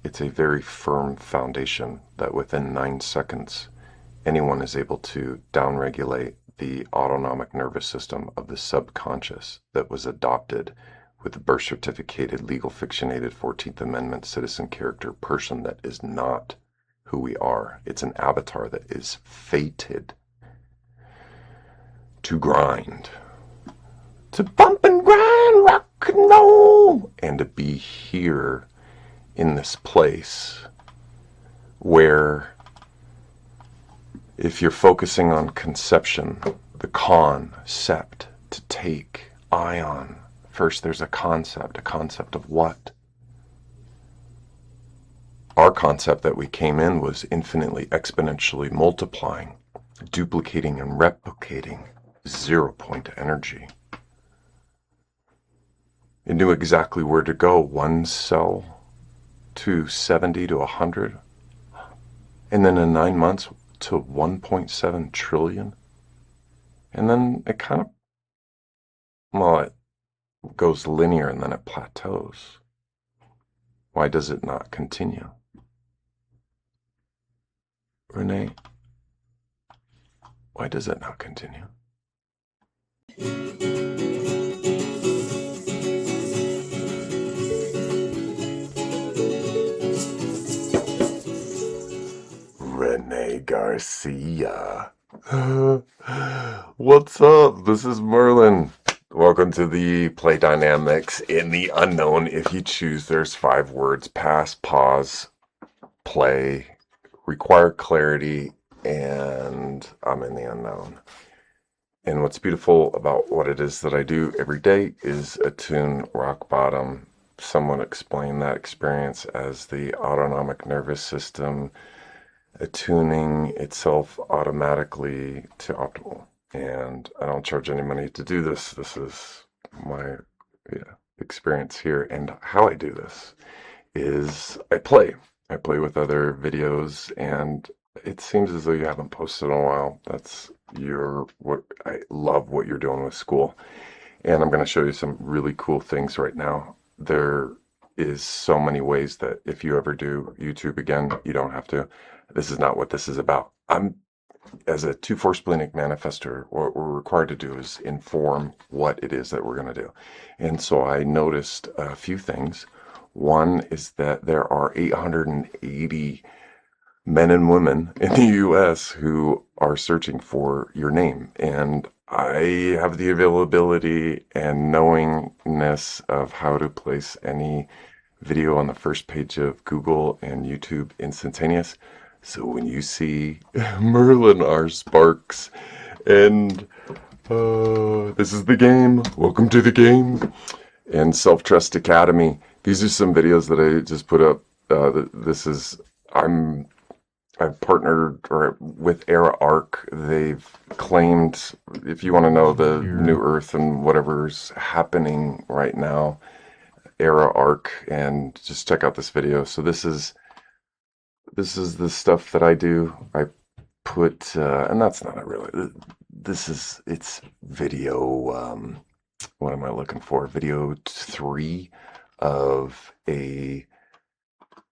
It's a very firm foundation that within 9 seconds, anyone is able to downregulate the autonomic nervous system of the subconscious that was adopted with the birth certificated, legal fictionated 14th Amendment citizen character person that is not who we are. It's an avatar that is fated to grind, to bump and grind, rock and roll, and to be here in this place where, if you're focusing on conception, the concept, to take, ion, first there's a concept of what? Our concept that we came in was infinitely exponentially multiplying, duplicating and replicating 0 point energy. It knew exactly where to go, one cell to 70 to 100, and then in 9 months to 1.7 trillion. And then it kind of, well, it goes linear and then it plateaus. Why does it not continue? Renee, why does it not continue? Renee Garcia. What's up? This is Merlin. Welcome to the Play Dynamics in the Unknown. If you choose, there's 5 words: pass, pause, play, require clarity, and I'm in the unknown. And what's beautiful about what it is that I do every day is attune rock bottom. Someone explained that experience as the autonomic nervous system attuning itself automatically to optimal. And I don't charge any money to do this. This is my experience here. And how I do this is I play with other videos, and it seems as though you haven't posted in a while. That's what I love what you're doing with school. And I'm going to show you some really cool things right now. There is so many ways that if you ever do YouTube again, you don't have to. This is not what this is about. As a 2-4 splenic manifester, what we're required to do is inform what it is that we're going to do. And so I noticed a few things. One is that there are 880 men and women in the US who are searching for your name. And I have the availability and knowingness of how to place any video on the first page of Google and YouTube instantaneous. So when you see Merlin R. Sparks and this is the game, welcome to the game, and Self Trust Academy, these are some videos that I just put up. I've partnered with Era Arc. They've claimed, if you want to know the new Earth and whatever's happening right now, Era Arc, and just check out this video. So this is the stuff that I do. I put, and that's not really, it's video, what am I looking for? Video 3 of a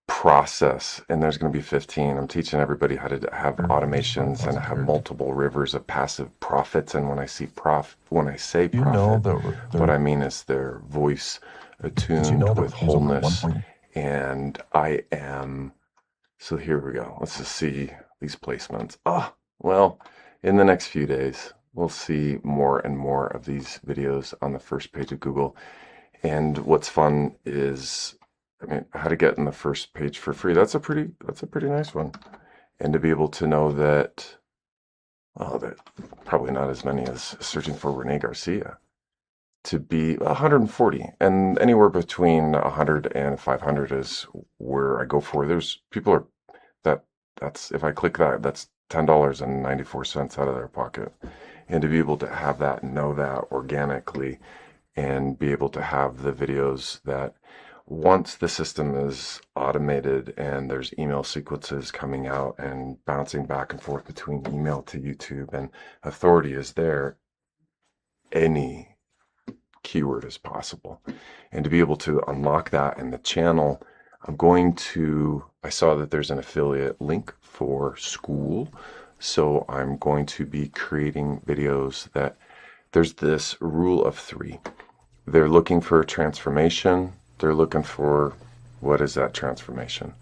process, and there's going to be 15. I'm teaching everybody how to have automations and have multiple rivers of passive profits. And when I say profit, what I mean is their voice attuned with wholeness. And I am, so here we go. Let's just see these placements. Well, in the next few days, we'll see more and more of these videos on the first page of Google. And what's fun is, how to get in the first page for free. That's a pretty nice one. And to be able to know that, that probably not as many as searching for Renee Garcia, to be 140, and anywhere between 100 and 500 is where I go for. There's people that's if I click that, that's $10.94 out of their pocket. And to be able to have that and know that organically, and be able to have the videos that, once the system is automated and there's email sequences coming out and bouncing back and forth between email to YouTube, and authority is there, any keyword is possible. And to be able to unlock that, and the channel, I saw that there's an affiliate link for school, so I'm going to be creating videos that there's this rule of three. They're looking for a transformation. They're looking for, what is that transformation?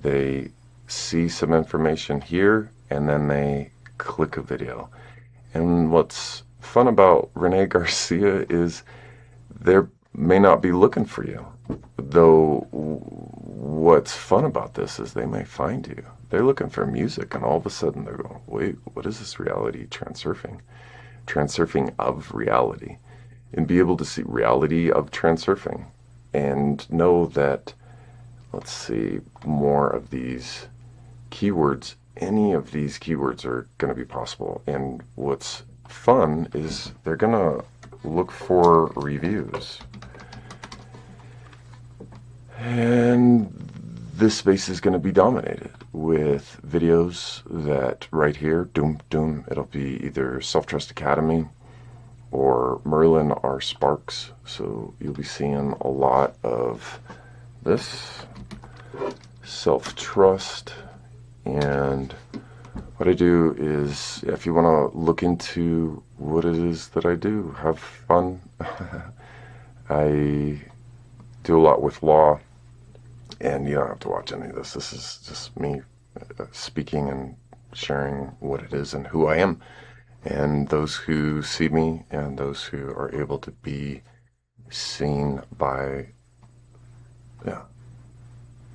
They see some information here and then they click a video. And what's fun about Renee Garcia is they may not be looking for you. Though what's fun about this is they may find you. They're looking for music and all of a sudden they're going, wait, what is this reality transurfing? Transurfing of reality. And be able to see reality of transurfing and know that, let's see, more of these keywords, any of these keywords are going to be possible. And what's fun is they're going to look for reviews. And this space is going to be dominated with videos that right here, doom, doom, it'll be either Self-Trust Academy or Merlin or Sparks. So you'll be seeing a lot of this self-trust. And what I do is, if you want to look into what it is that I do, have fun. I do a lot with law, and you don't have to watch any of this. This is just me speaking and sharing what it is and who I am. And those who see me and those who are able to be seen by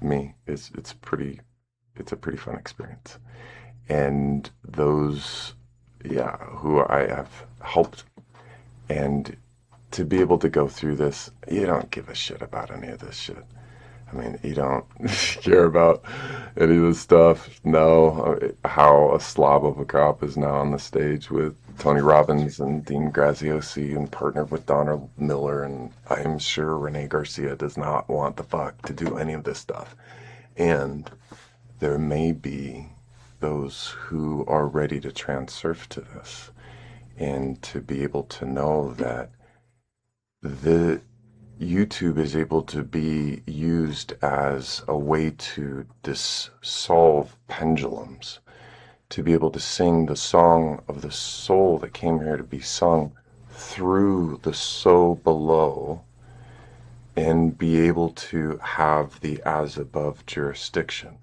me, it's a pretty fun experience. And those who I have helped, and to be able to go through this, you don't give a shit about any of this shit. I mean, you don't care about any of this stuff. No, how a slob of a cop is now on the stage with Tony Robbins and Dean Graziosi and partnered with Donna Miller. And I'm sure Renee Garcia does not want the fuck to do any of this stuff. And there may be those who are ready to transurf to this and to be able to know that the YouTube is able to be used as a way to solve pendulums, to be able to sing the song of the soul that came here to be sung through the so below, and be able to have the as above jurisdiction.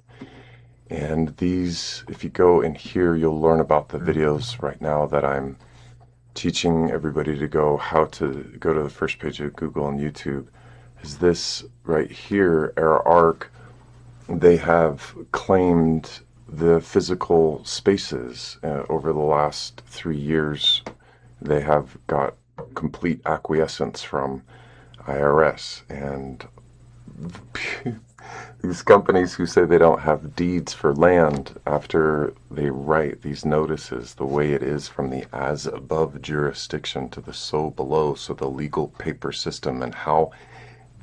And these, if you go in here, you'll learn about the videos right now that I'm teaching everybody to go, how to go to the first page of Google and YouTube. Is this right here, Era Arc, they have claimed the physical spaces over the last 3 years. They have got complete acquiescence from IRS, and these companies who say they don't have deeds for land, after they write these notices the way it is from the as above jurisdiction to the so below, so the legal paper system and how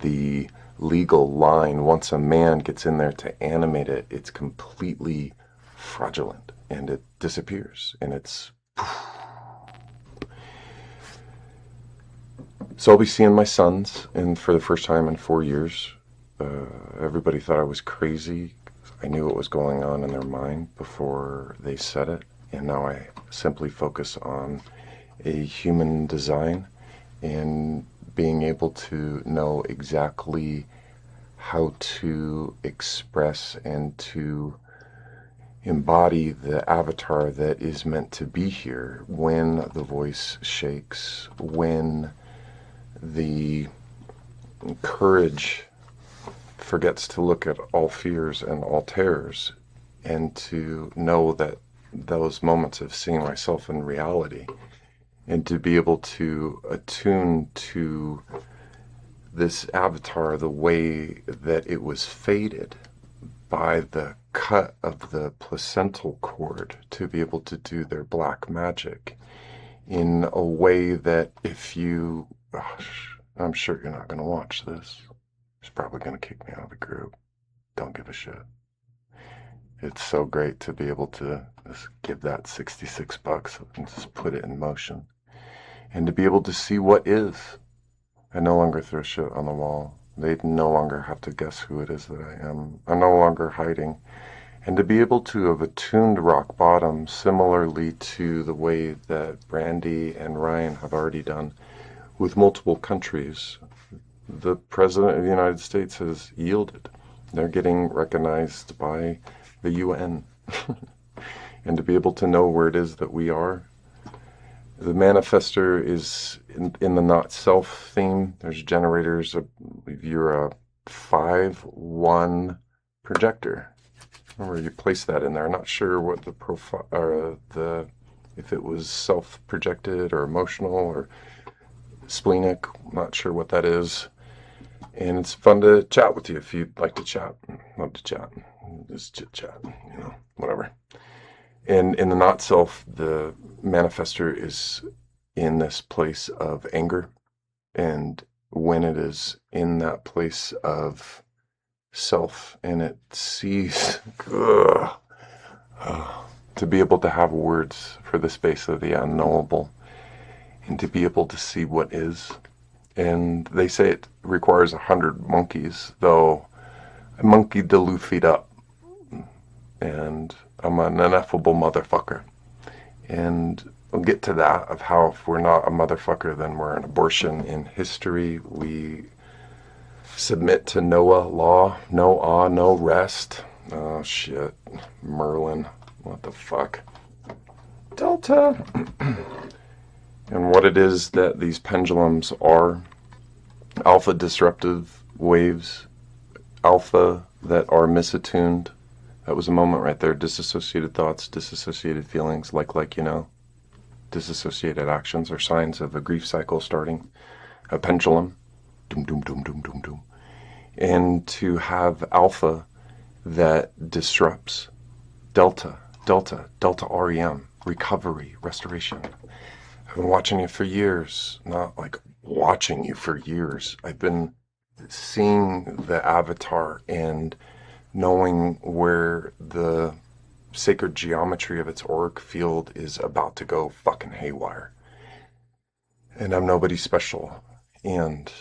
the legal line, once a man gets in there to animate it, it's completely fraudulent and it disappears, and it's so I'll be seeing my sons, and for the first time in 4 years. Everybody thought I was crazy. I knew what was going on in their mind before they said it, and now I simply focus on a human design and being able to know exactly how to express and to embody the avatar that is meant to be here when the voice shakes, when the courage forgets to look at all fears and all terrors, and to know that those moments of seeing myself in reality, and to be able to attune to this avatar the way that it was fated by the cut of the placental cord, to be able to do their black magic in a way that if you, I'm sure you're not going to watch this. He's probably going to kick me out of the group. Don't give a shit. It's so great to be able to just give that $66 and just put it in motion. And to be able to see what is. I no longer throw shit on the wall. They no longer have to guess who it is that I am. I'm no longer hiding. And to be able to have attuned rock bottom similarly to the way that Brandy and Ryan have already done with multiple countries, the President of the United States has yielded. They're getting recognized by the UN. And to be able to know where it is that we are. The manifester is in the not self theme. There's generators. You're a 5-1 projector. Remember, you place that in there. I'm not sure what the profile or if it was self projected or emotional or splenic. I'm not sure what that is. And it's fun to chat with you if you'd like to chat. Love to chat. Just chit chat, whatever. And in the not self, the manifester is in this place of anger. And when it is in that place of self and it sees, to be able to have words for the space of the unknowable and to be able to see what is. And they say it requires 100 monkeys, though I monkeyed the Luffy'd up. And I'm an ineffable motherfucker. And we'll get to that of how if we're not a motherfucker, then we're an abortion in history. We submit to Noah law, no awe, no rest. Oh shit, Merlin, what the fuck? Delta. And what it is that these pendulums are, alpha disruptive waves, alpha that are misattuned. That was a moment right there. Disassociated thoughts, disassociated feelings, disassociated actions are signs of a grief cycle starting. A pendulum, doom, doom, doom, doom, doom, doom. And to have alpha that disrupts, delta REM, recovery, restoration. I've been watching you for years, not like watching you for years. I've been seeing the avatar and knowing where the sacred geometry of its auric field is about to go fucking haywire. And I'm nobody special. And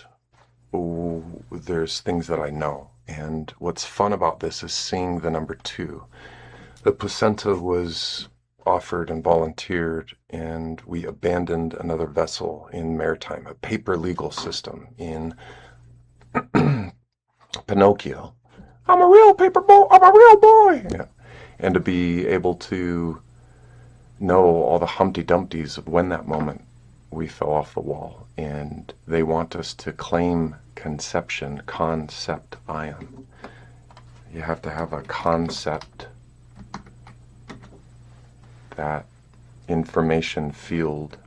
there's things that I know. And what's fun about this is seeing the number 2. The placenta was offered and volunteered, and we abandoned another vessel in maritime, a paper legal system in Pinocchio. I'm a real paper boy. I'm a real boy. Yeah. And to be able to know all the Humpty Dumptys of when that moment we fell off the wall. And they want us to claim conception, concept ion. You have to have a concept, that information field,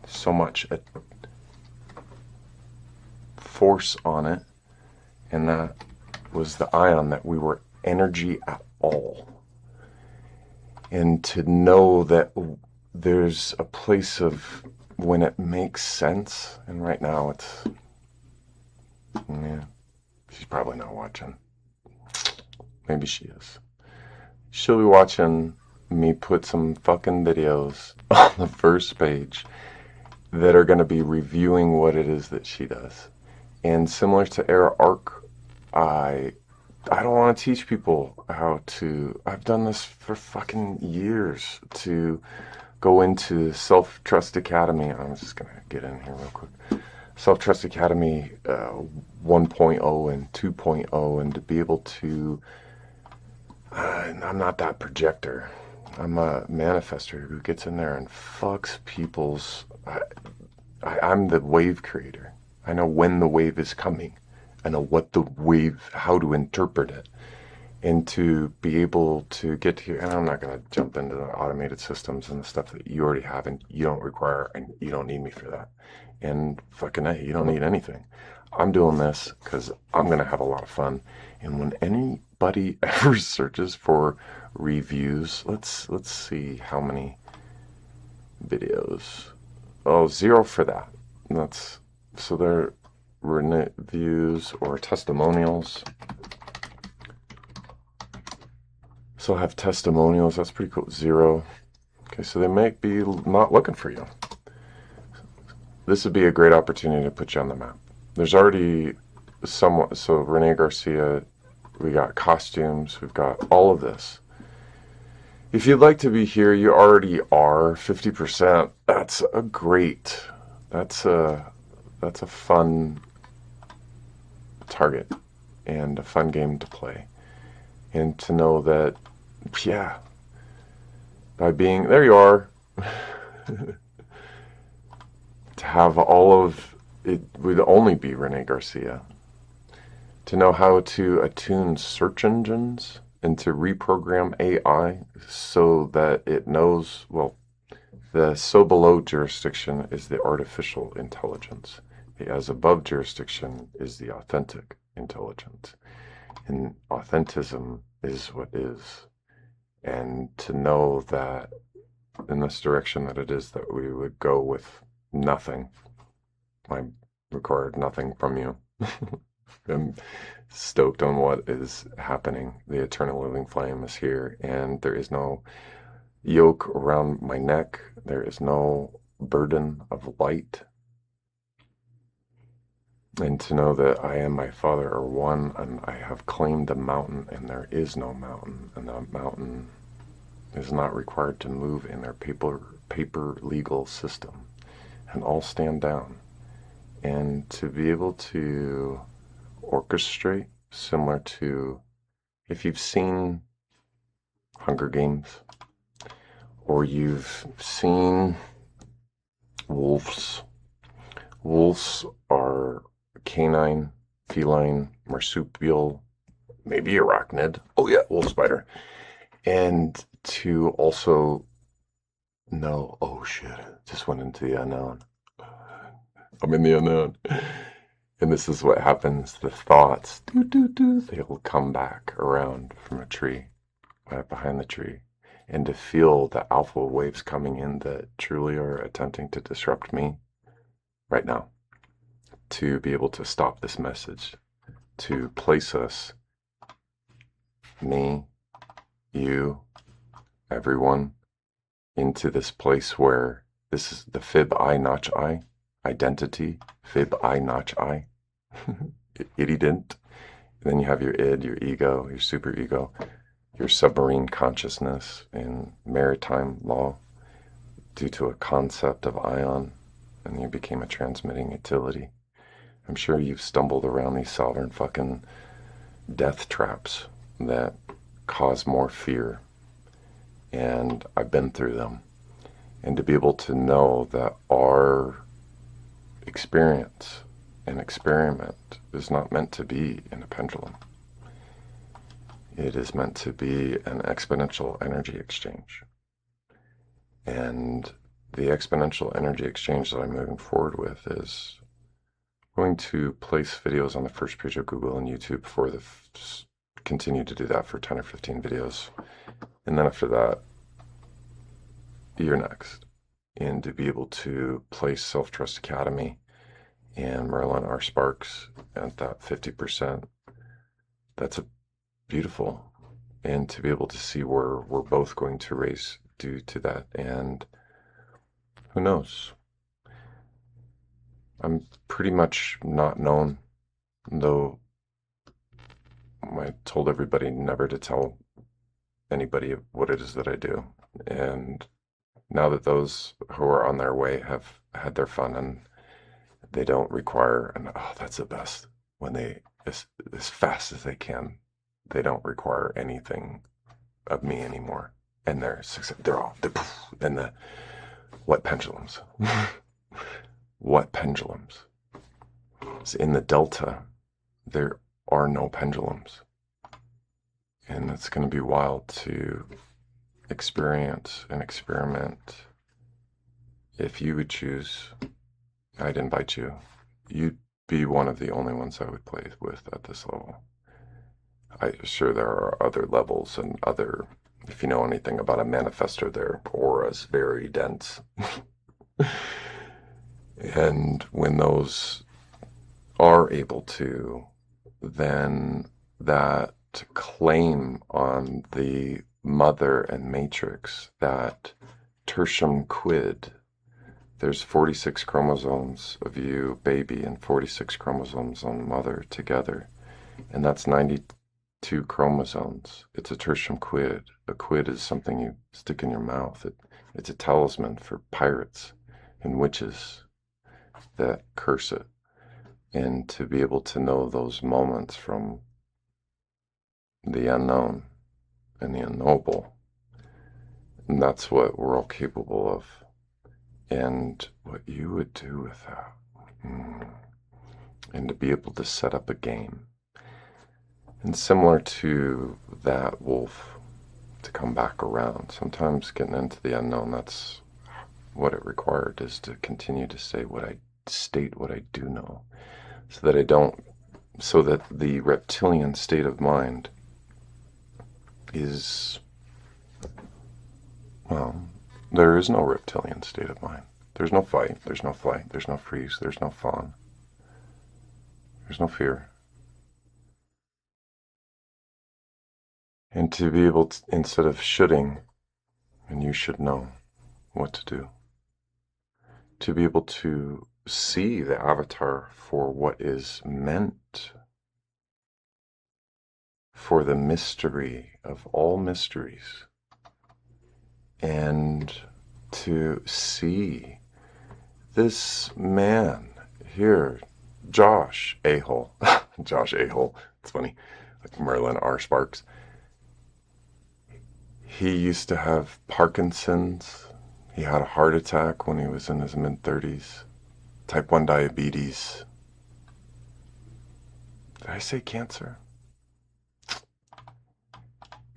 so much force on it, and that was the ion that we were energy at all. And to know that there's a place of when it makes sense, and right now it's, she's probably not watching. Maybe she is. She'll be watching me put some fucking videos on the first page that are going to be reviewing what it is that she does. And similar to Era Arc, I don't want to teach people how to, I've done this for fucking years, to go into Self-Trust Academy. I'm just going to get in here real quick. Self-Trust Academy 1.0 and 2.0, and to be able to, I'm not that projector. I'm a manifester who gets in there and fucks people's, I'm the wave creator. I know when the wave is coming. I know what the wave, how to interpret it. And to be able to get here, and I'm not going to jump into the automated systems and the stuff that you already have and you don't require, and you don't need me for that. And fucking A, you don't need anything. I'm doing this because I'm going to have a lot of fun. And when anybody ever searches for reviews, let's see how many videos. Oh, 0 for that. That's, so they're reviews or testimonials. So I have testimonials. That's pretty cool. 0. Okay, so they might be not looking for you. This would be a great opportunity to put you on the map. There's already someone, so Renee Garcia, we got costumes, we've got all of this. If you'd like to be here, you already are 50%. That's a great, that's a, that's a fun target and a fun game to play. And to know that, yeah, by being, there you are, to have all of it would only be Renee Garcia. To know how to attune search engines and to reprogram AI so that it knows, well, the so below jurisdiction is the artificial intelligence. The as above jurisdiction is the authentic intelligence. And authentism is what is. And to know that in this direction that it is that we would go with nothing. I required nothing from you. I'm stoked on what is happening. The eternal living flame is here, and there is no yoke around my neck. There is no burden of light. And to know that I and my Father are one, and I have claimed the mountain, and there is no mountain, and the mountain is not required to move in their paper legal system, and all stand down. And to be able to orchestrate, similar to if you've seen Hunger Games, or you've seen wolves. Wolves are canine, feline, marsupial, maybe arachnid. Oh yeah, wolf spider. And to also know, oh shit, just went into the unknown. I'm in the unknown. And this is what happens. The thoughts, they'll come back around from a tree, right behind the tree. And to feel the alpha waves coming in that truly are attempting to disrupt me right now. To be able to stop this message. To place us, me, you, everyone, into this place where this is the fib I notch I identity, fib I notch I, idident. Then you have your id, your ego, your superego, your submarine consciousness in maritime law due to a concept of ion, and you became a transmitting utility. I'm sure you've stumbled around these sovereign fucking death traps that cause more fear, and I've been through them. And to be able to know that our experience and experiment is not meant to be in a pendulum. It is meant to be an exponential energy exchange. And the exponential energy exchange that I'm moving forward with is going to place videos on the first page of Google and YouTube for the continue to do that for 10 or 15 videos. And then after that, you're next. And to be able to place Self-Trust Academy and Merlin R. Sparks at that 50%, that's a beautiful. And to be able to see where we're both going to race due to that. And who knows? I'm pretty much not known, though I told everybody never to tell anybody what it is that I do. And now that those who are on their way have had their fun and they don't require, and oh, that's the best, when they, as fast as they can, they don't require anything of me anymore. And they're all, and the, what pendulums? What pendulums? So in the Delta, there are no pendulums. And it's going to be wild to experience and experiment. If you would choose, I'd invite you. You'd be one of the only ones I would play with at this level. I'm sure there are other levels and other, if you know anything about a manifestor, their aura is very dense. And when those are able to, then that claim on the mother and matrix, that tertium quid, There's 46 chromosomes of you, baby, and 46 chromosomes on mother together. And that's 92 chromosomes. It's a tertium quid. A quid is something you stick in your mouth. It's a talisman for pirates and witches that curse it. And to be able to know those moments from the unknown and the unknowable, and that's what we're all capable of. And what you would do with that. And to be able to set up a game. And similar to that wolf, to come back around. Sometimes getting into the unknown, that's what it required, is to continue to state what I do know. So that the reptilian state of mind is, well, there is no reptilian state of mind. There's no fight, there's no flight, there's no freeze, there's no fawn. There's no fear. And to be able to, instead of shoulding, and you should know what to do, to be able to see the avatar for what is meant, for the mystery of all mysteries, and to see this man here, Josh a-hole, Josh a-hole, it's funny, like Merlin R. Sparks. He used to have Parkinson's. He had a heart attack when he was in his mid-30s. Type 1 diabetes. Did I say cancer?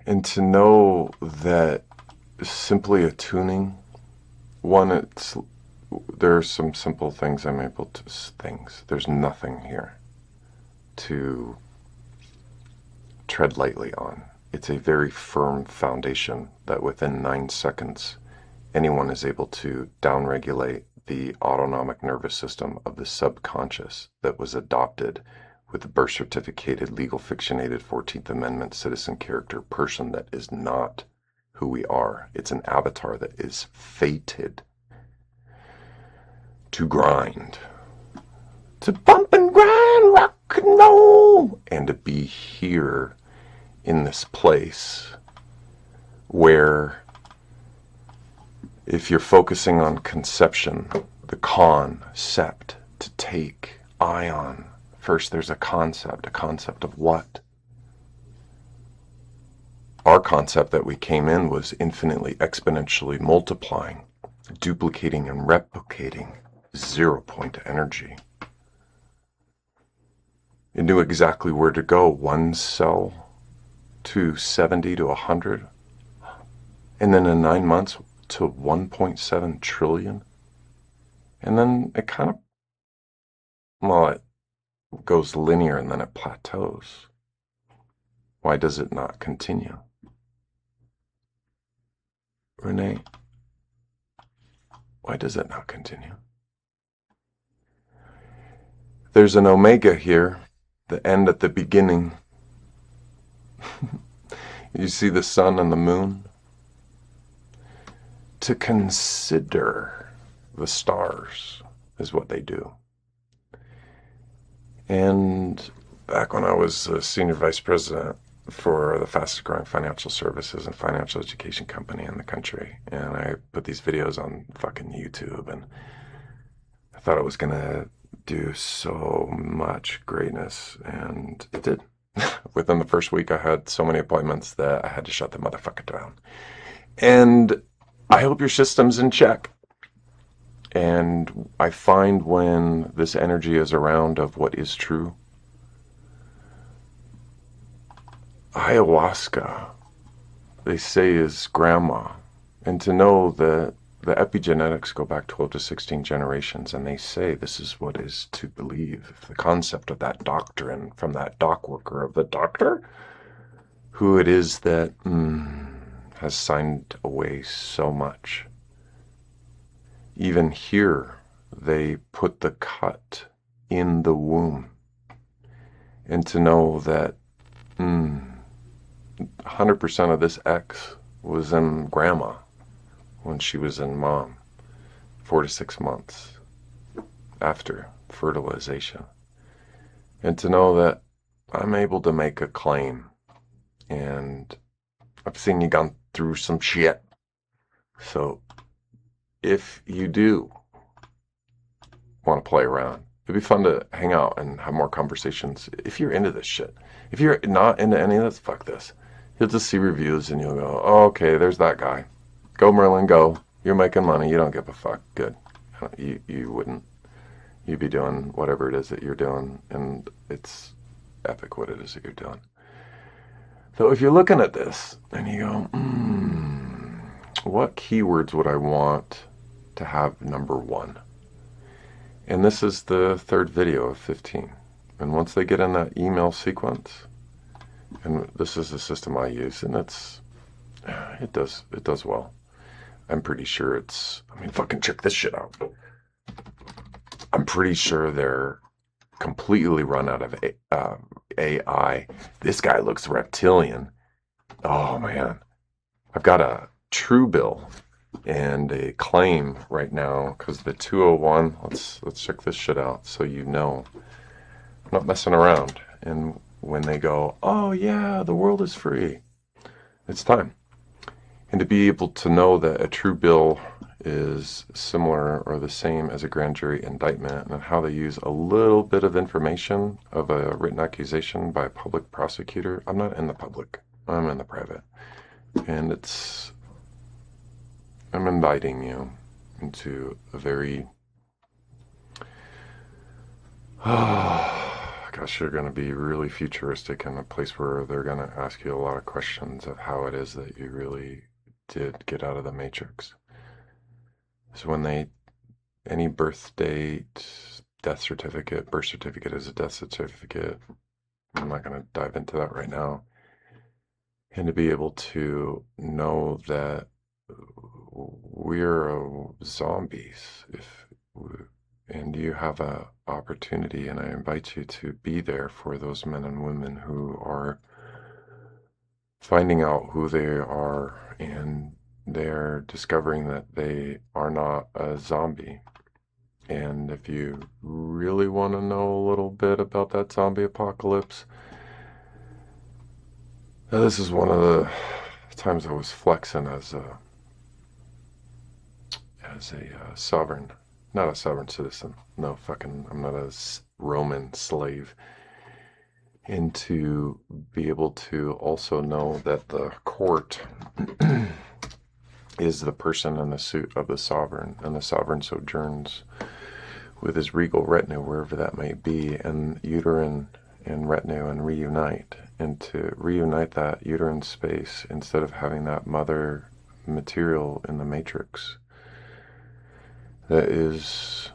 And to know that simply attuning, there are some simple things I'm able to, there's nothing here to tread lightly on. It's a very firm foundation that within 9 seconds, anyone is able to downregulate the autonomic nervous system of the subconscious that was adopted with the birth certificated, legal fictionated 14th Amendment citizen character person that is not who we are. It's an avatar that is fated to grind, to bump and grind, rock and roll, and to be here in this place where, if you're focusing on conception, the concept, to take ion, first there's a concept of what? Our concept that we came in was infinitely exponentially multiplying, duplicating and replicating 0 point energy. It knew exactly where to go, 1 cell to 70 to 100, and then in 9 months to 1.7 trillion. And then it kind of, well, it goes linear and then it plateaus. Why does it not continue? Renee, why does it not continue? There's an omega here, the end at the beginning. You see the sun and the moon? To consider the stars is what they do. And back when I was a senior vice president for the fastest growing financial services and financial education company in the country, and I put these videos on fucking YouTube, and I thought it was gonna do so much greatness, and it did. Within the first week, I had so many appointments that I had to shut the motherfucker down. And I hope your system's in check. And I find when this energy is around of what is true, ayahuasca, they say, is grandma. And to know that the epigenetics go back 12 to 16 generations, and they say this is what is to believe. The concept of that doctrine from that dock worker of the doctor, who it is that has signed away so much. Even here, they put the cut in the womb. And to know that 100% of this X was in grandma when she was in mom. 4 to 6 months after fertilization. And to know that I'm able to make a claim, and I've seen you gone through some shit. So if you do want to play around, it'd be fun to hang out and have more conversations. If you're into this shit, if you're not into any of this, fuck this. You'll just see reviews and you'll go, oh, okay, there's that guy. Go Merlin, go. You're making money. You don't give a fuck. Good. You wouldn't. You'd be doing whatever it is that you're doing, and it's epic what it is that you're doing. So if you're looking at this and you go, what keywords would I want to have number one? And this is the third video of 15. And once they get in that email sequence, and this is the system I use, and it does well. I'm pretty sure fucking check this shit out. I'm pretty sure they're completely run out of AI. This guy looks reptilian. Oh man, I've got a true bill and a claim right now because the 201. Let's check this shit out so you know I'm not messing around. And when they go, oh yeah, the world is free, it's time. And to be able to know that a true bill is similar or the same as a grand jury indictment, and how they use a little bit of information of a written accusation by a public prosecutor. I'm not in the public, I'm in the private. And I'm inviting you into a very, gosh, you're going to be really futuristic in a place where they're going to ask you a lot of questions of how it is that you really did get out of the matrix. So when any birth date, death certificate, birth certificate is a death certificate. I'm not going to dive into that right now. And to be able to know that we're zombies, and you have an opportunity, and I invite you to be there for those men and women who are finding out who they are, and they're discovering that they are not a zombie. And if you really want to know a little bit about that zombie apocalypse, this is one of the times I was flexing as a sovereign, not a sovereign citizen. No, I'm not a Roman slave. And to be able to also know that the court is the person in the suit of the sovereign, and the sovereign sojourns with his regal retinue wherever that may be, and uterine and retinue, and reunite. And to reunite that uterine space instead of having that mother material in the matrix that is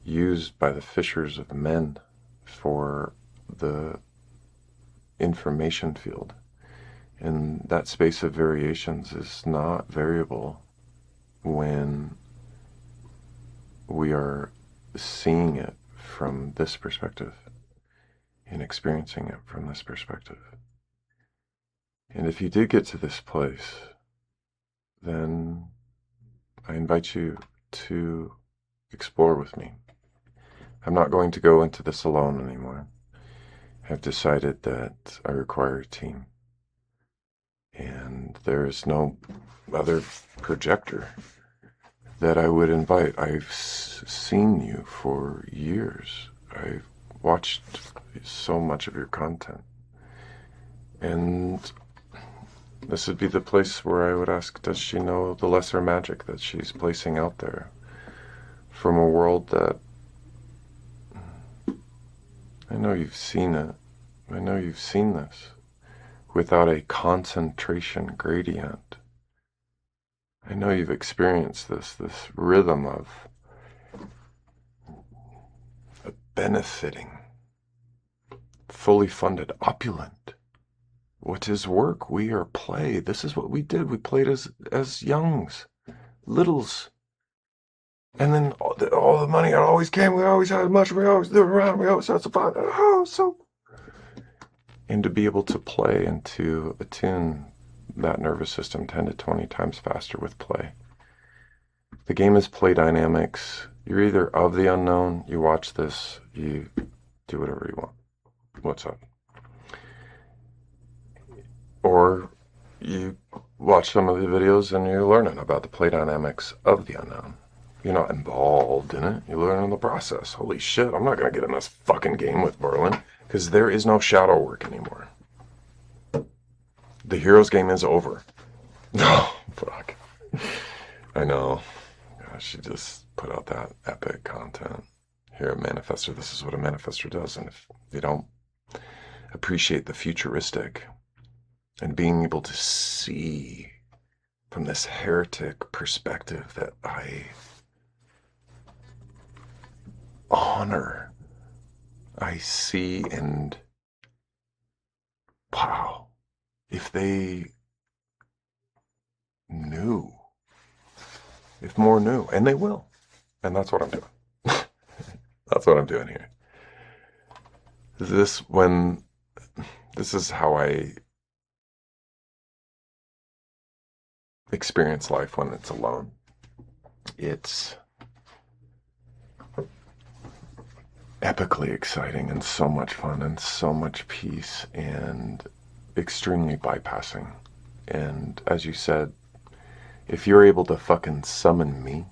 used by the fishers of men for the information field. And that space of variations is not variable when we are seeing it from this perspective and experiencing it from this perspective. And if you did get to this place, then I invite you to explore with me. I'm not going to go into this alone anymore. I've decided that I require a team. And there is no other projector that I would invite. I've seen you for years. I've watched so much of your content. And this would be the place where I would ask, does she know the lesser magic that she's placing out there from a world that I know you've seen it. I know you've seen this without a concentration gradient. I know you've experienced this rhythm of benefiting, fully funded, opulent. What is work? We are play. This is what we did. We played as youngs, littles. And then all the money always came. We always had much. We always lived around. We always had some fun. Oh, so. And to be able to play and to attune that nervous system 10 to 20 times faster with play. The game is play dynamics. You're either of the unknown, you watch this, you do whatever you want. What's up? Or you watch some of the videos and you're learning about the play dynamics of the unknown. You're not involved in it. You're learning the process. Holy shit, I'm not going to get in this fucking game with Merlin because there is no shadow work anymore. The hero's game is over. No, fuck. I know. Gosh, she just put out that epic content. Here, a manifestor. This is what a manifestor does. And if you don't appreciate the futuristic and being able to see from this heretic perspective that I honor, I see, and wow, if they knew, if more knew, and they will, and that's what I'm doing. That's what I'm doing here. This is how I experience life when it's alone. It's epically exciting and so much fun and so much peace and extremely bypassing. And as you said, if you're able to fucking summon me,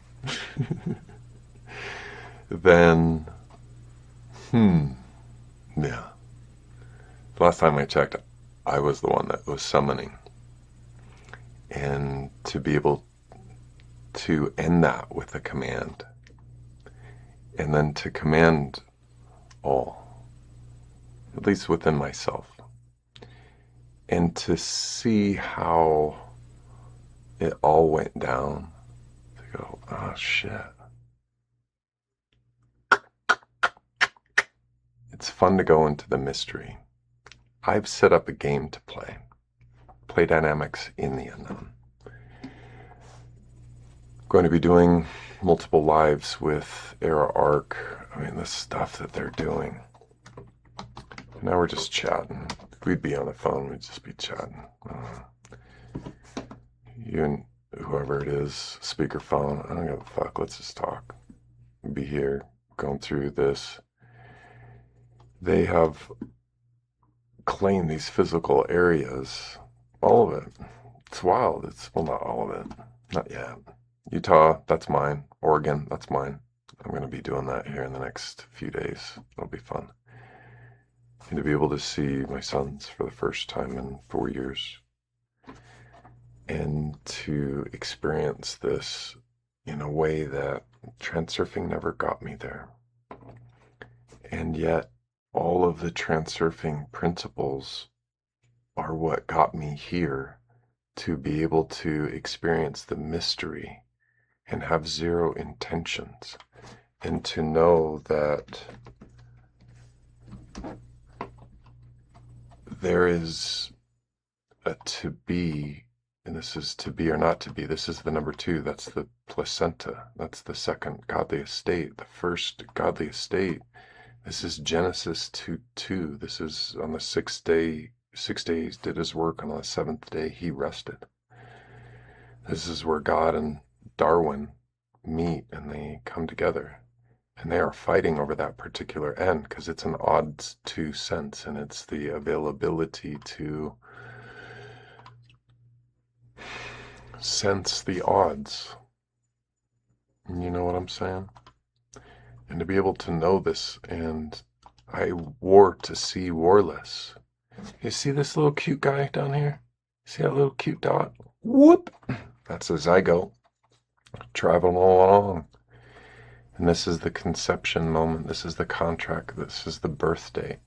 then, yeah. The last time I checked, I was the one that was summoning. And to be able to end that with a command, and then to command all, at least within myself, and to see how it all went down, to go, oh shit. It's fun to go into the mystery. I've set up a game to play dynamics in the unknown. I'm going to be doing multiple lives with Era Arc. I mean, the stuff that they're doing. Now we're just chatting. If we'd be on the phone, we'd just be chatting. You and whoever it is, speakerphone, I don't give a fuck. Let's just talk. We'd be here going through this. They have claimed these physical areas. All of it. It's wild. Well, not all of it. Not yet. Utah, that's mine. Oregon, that's mine. I'm going to be doing that here in the next few days. It'll be fun. And to be able to see my sons for the first time in 4 years. And to experience this in a way that Transurfing never got me there. And yet, all of the Transurfing principles are what got me here to be able to experience the mystery and have zero intentions, and to know that there is a to be, and this is to be or not to be. This is the number 2. That's the placenta. That's the second godly estate. The first godly estate. This is Genesis 2:2. This is on the 6th day. 6 days did his work, and on the 7th day he rested. This is where God and Darwin meet and they come together. And they are fighting over that particular end because it's an odds to sense, and it's the availability to sense the odds. You know what I'm saying? And to be able to know this, and I war to see warless. You see this little cute guy down here? See that little cute dot? Whoop! That's a zygote traveling along. And this is the conception moment. This is the contract. This is the birth date.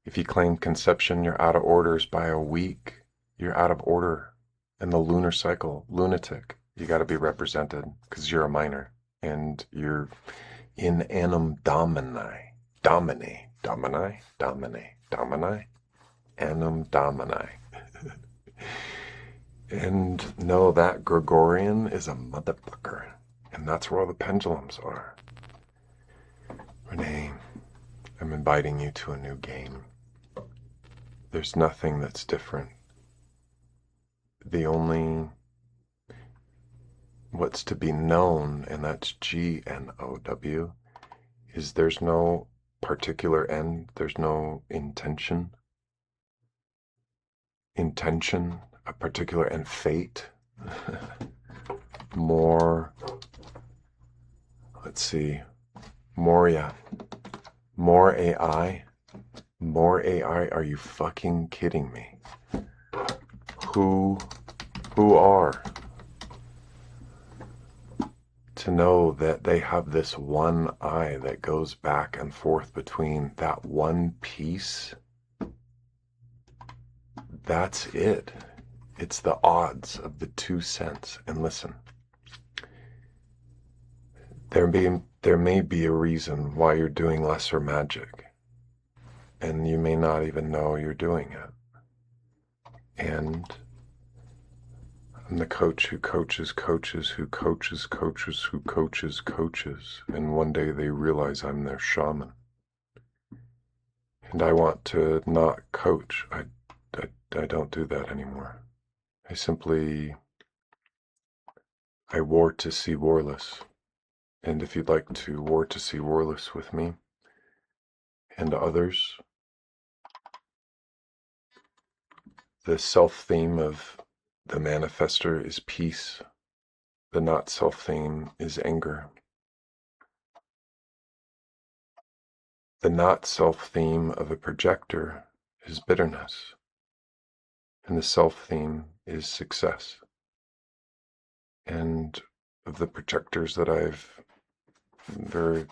If you claim conception, you're out of orders by a week. You're out of order in the lunar cycle. Lunatic. You got to be represented because you're a minor. And you're in anum domini. Domini. Domini. Domini. Domini. Anum domini. And know that Gregorian is a motherfucker. And that's where all the pendulums are. Renee, I'm inviting you to a new game. There's nothing that's different. The only what's to be known, and that's GNOW, is there's no particular end, there's no intention, a particular end, fate. More, let's see, Moria, more AI, more AI, are you fucking kidding me? Who are to know that they have this one eye that goes back and forth between that one piece? That's it. It's the odds of the 2 cents. And listen, there may be a reason why you're doing lesser magic, and you may not even know you're doing it. And I'm the coach who coaches coaches who coaches coaches who coaches coaches, and one day they realize I'm their shaman. And I want to not coach. I don't do that anymore. I war to see warless. And if you'd like to war to see warless with me and others, the self-theme of the manifester is peace. The not self-theme is anger. The not self-theme of a projector is bitterness. And the self-theme is success. And of the projectors that I've very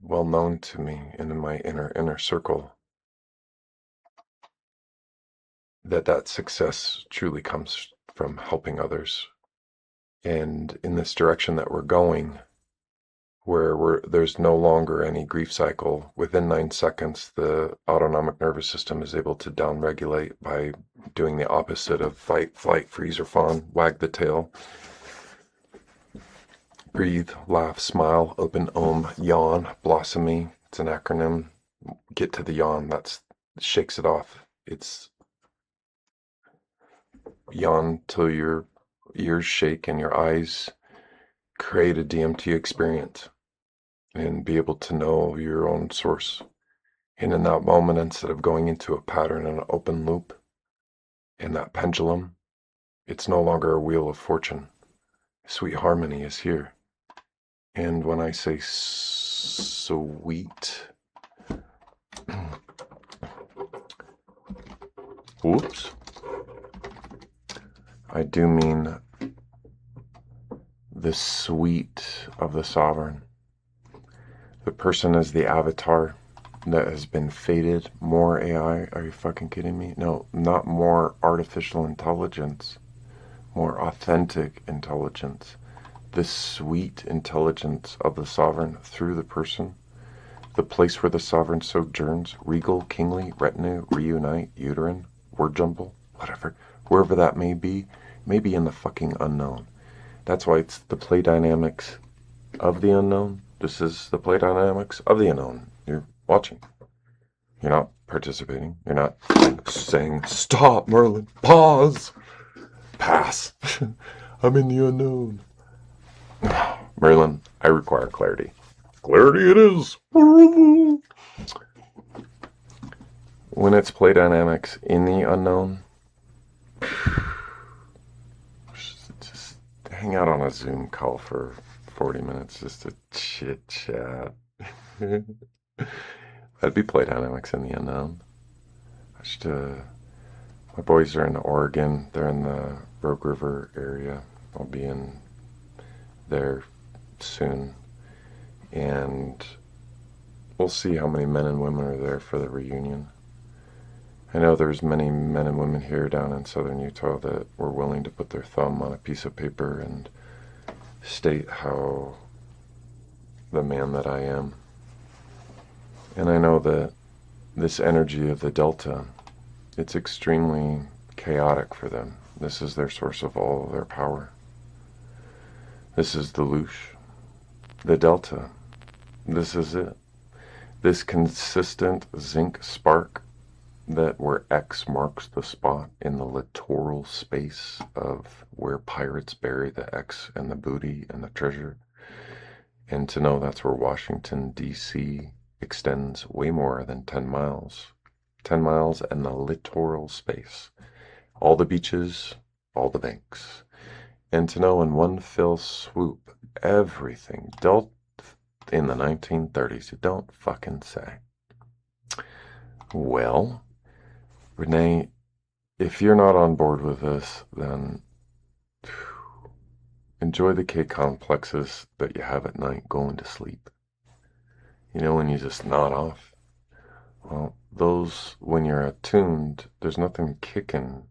well known to me and in my inner circle, that success truly comes from helping others. And in this direction that we're going, where there's no longer any grief cycle, within 9 seconds, the autonomic nervous system is able to downregulate by doing the opposite of fight, flight, freeze, or fawn. Wag the tail. Breathe, laugh, smile, open, yawn, blossomy. It's an acronym. Get to the yawn. That shakes it off. It's yawn till your ears shake and your eyes create a DMT experience, and be able to know your own source. And in that moment, instead of going into a pattern and an open loop, in that pendulum, it's no longer a wheel of fortune. Sweet harmony is here. And when I say sweet, whoops, I do mean the sweet of the sovereign. The person is the avatar that has been fated. More AI? Are you fucking kidding me? No, not more artificial intelligence. More authentic intelligence. The sweet intelligence of the sovereign through the person. The place where the sovereign sojourns. Regal, kingly, retinue, reunite, uterine, word jumble, whatever. Wherever that may be in the fucking unknown. That's why it's the play dynamics of the unknown. This is the play dynamics of the unknown. You're watching. You're not participating. You're not saying, stop, Merlin, pause, pass. I'm in the unknown. Merlin, I require clarity. Clarity it is. When it's play dynamics in the unknown, just hang out on a Zoom call for 40 minutes just to chit chat. That'd be play dynamics in the unknown. My boys are in Oregon. They're in the Rogue River area. I'll be in there soon. And we'll see how many men and women are there for the reunion. I know there's many men and women here down in southern Utah that were willing to put their thumb on a piece of paper and state how the man that I am. And I know that this energy of the Delta, it's extremely chaotic for them. This is their source of all of their power. This is the Loosh, the Delta. This is it. This consistent zinc spark that where X marks the spot in the littoral space of where pirates bury the X and the booty and the treasure, and to know that's where Washington, D.C. extends way more than 10 miles. 10 miles and the littoral space. All the beaches, all the banks. And to know in one fell swoop everything dealt in the 1930s. You don't fucking say. Well, Renee, if you're not on board with this, then enjoy the K complexes that you have at night going to sleep. You know, when you just nod off. Well, those, when you're attuned, there's nothing kicking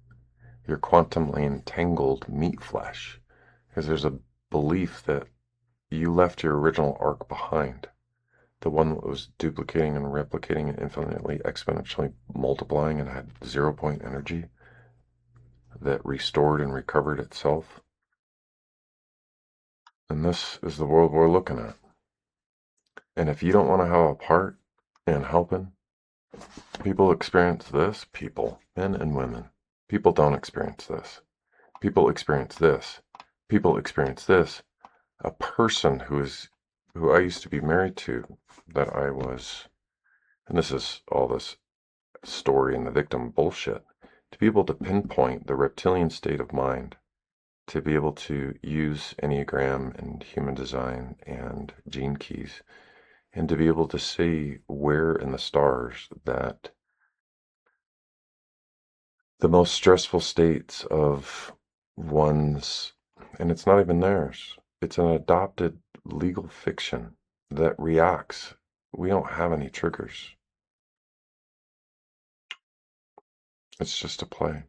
your quantumly entangled meat flesh. Because there's a belief that you left your original arc behind. The one that was duplicating and replicating and infinitely exponentially multiplying and had 0 point energy that restored and recovered itself. And this is the world we're looking at. And if you don't want to have a part in helping people experience this, people, men and women, people don't experience this. People experience this. People experience this. A person who I used to be married to, that I was, and this is all this story and the victim bullshit, to be able to pinpoint the reptilian state of mind, to be able to use Enneagram and human design and gene keys, and to be able to see where in the stars that the most stressful states of one's, and it's not even theirs, it's an adopted legal fiction that reacts. We don't have any triggers. It's just a play.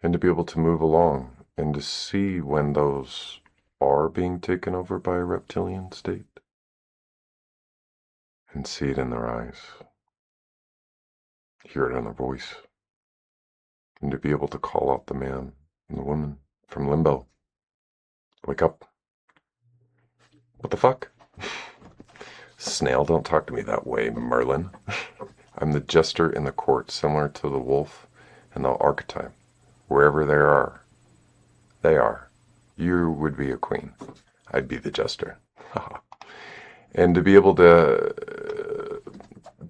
And to be able to move along and to see when those are being taken over by a reptilian state and see it in their eyes, hear it in their voice, and to be able to call out the man and the woman from limbo. Wake up. What the fuck? Snail, don't talk to me that way, Merlin. I'm the jester in the court, similar to the wolf and the archetype. Wherever they are. You would be a queen. I'd be the jester. And to be able to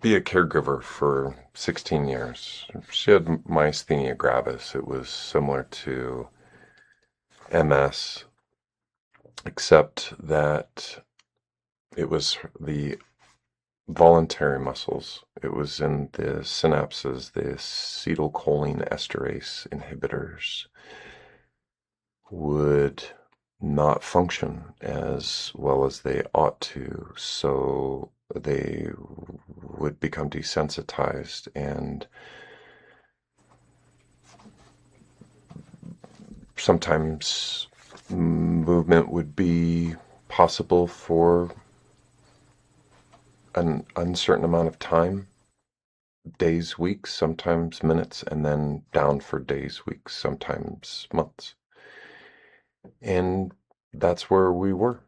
be a caregiver for 16 years. She had myasthenia gravis. It was similar to MS, except that it was the voluntary muscles. It was in the synapses, the acetylcholine esterase inhibitors would not function as well as they ought to, so they would become desensitized, and sometimes movement would be possible for an uncertain amount of time, days, weeks, sometimes minutes, and then down for days, weeks, sometimes months. And that's where we were.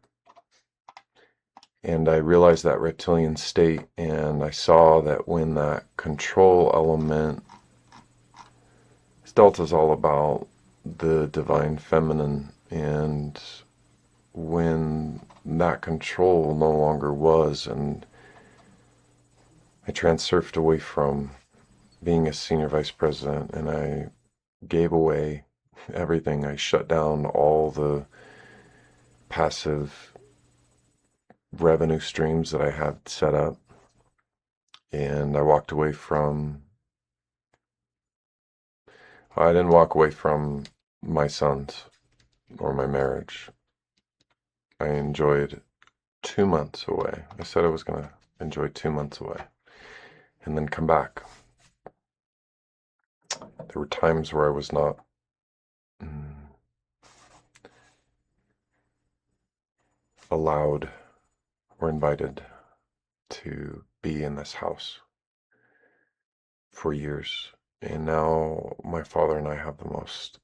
And I realized that reptilian state, and I saw that when that control element, Delta's all about the divine feminine, and when that control no longer was, and I transurfed away from being a senior vice president, and I gave away everything. I shut down all the passive revenue streams that I had set up, and I didn't walk away from my sons or my marriage. I enjoyed 2 months away. I said I was going to enjoy 2 months away and then come back. There were times where I was not allowed or invited to be in this house for years. And now my father and I have the most,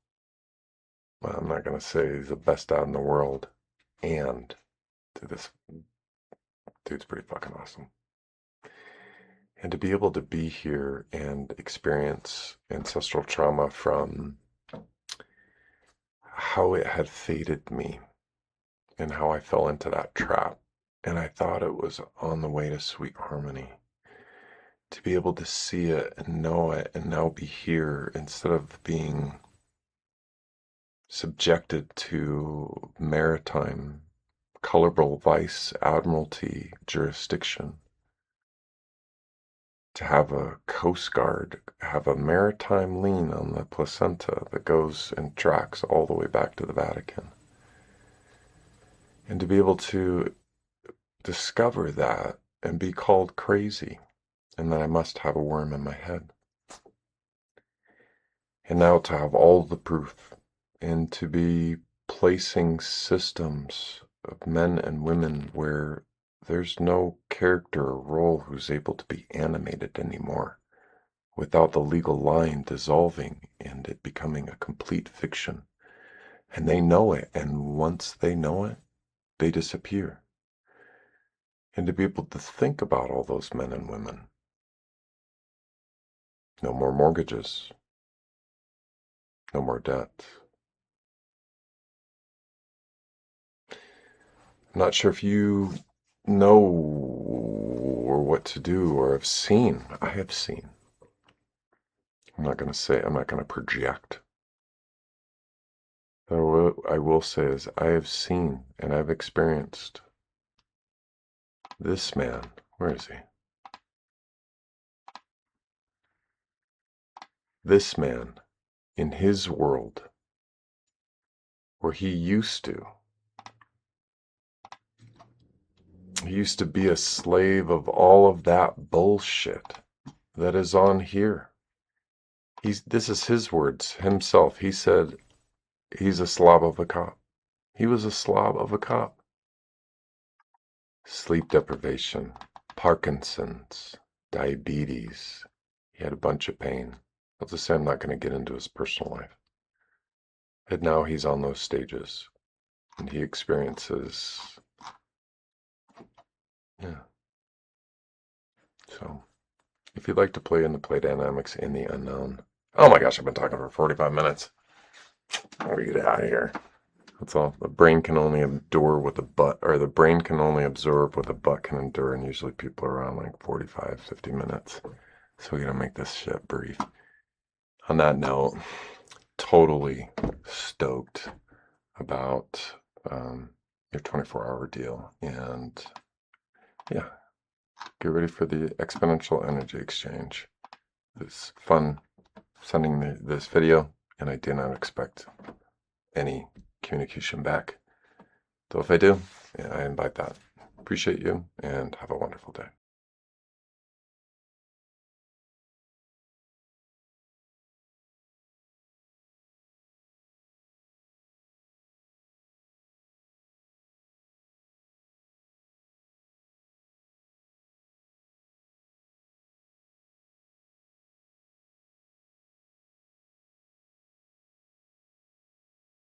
well, I'm not going to say he's the best dad in the world, and this dude's pretty fucking awesome. And to be able to be here and experience ancestral trauma from how it had fated me and how I fell into that trap. And I thought it was on the way to sweet harmony. To be able to see it and know it and now be here instead of being subjected to maritime, colorable vice admiralty jurisdiction. To have a coast guard, have a maritime lien on the placenta that goes and tracks all the way back to the Vatican. And to be able to discover that and be called crazy, and that I must have a worm in my head. And now to have all the proof, and to be placing systems of men and women where there's no character or role who's able to be animated anymore, without the legal line dissolving and it becoming a complete fiction. And they know it, and once they know it, they disappear. And to be able to think about all those men and women. No more mortgages. No more debt. I'm not sure if you know or what to do or have seen. I have seen. I'm not going to project. What I will say is I have seen and I've experienced this man. Where is he? This man in his world where he used to be a slave of all of that bullshit that is on here. This is his words himself. He said he's a slob of a cop. He was a slob of a cop. Sleep deprivation, Parkinson's, diabetes. He had a bunch of pain. I'll just say I'm not going to get into his personal life. And now he's on those stages and he experiences, yeah. So if you'd like to play in the play dynamics in the unknown. Oh my gosh, I've been talking for 45 minutes. I'm gonna get out of here. That's all. The brain can only endure what the butt, or the brain can only absorb what the butt can endure, and usually people are around like 45, 50 minutes. So we gotta make this shit brief. On that note, totally stoked about your 24-hour deal. And yeah, get ready for the exponential energy exchange. It's fun sending this video, and I do not expect any communication back. So if I do, yeah, I invite that. Appreciate you, and have a wonderful day.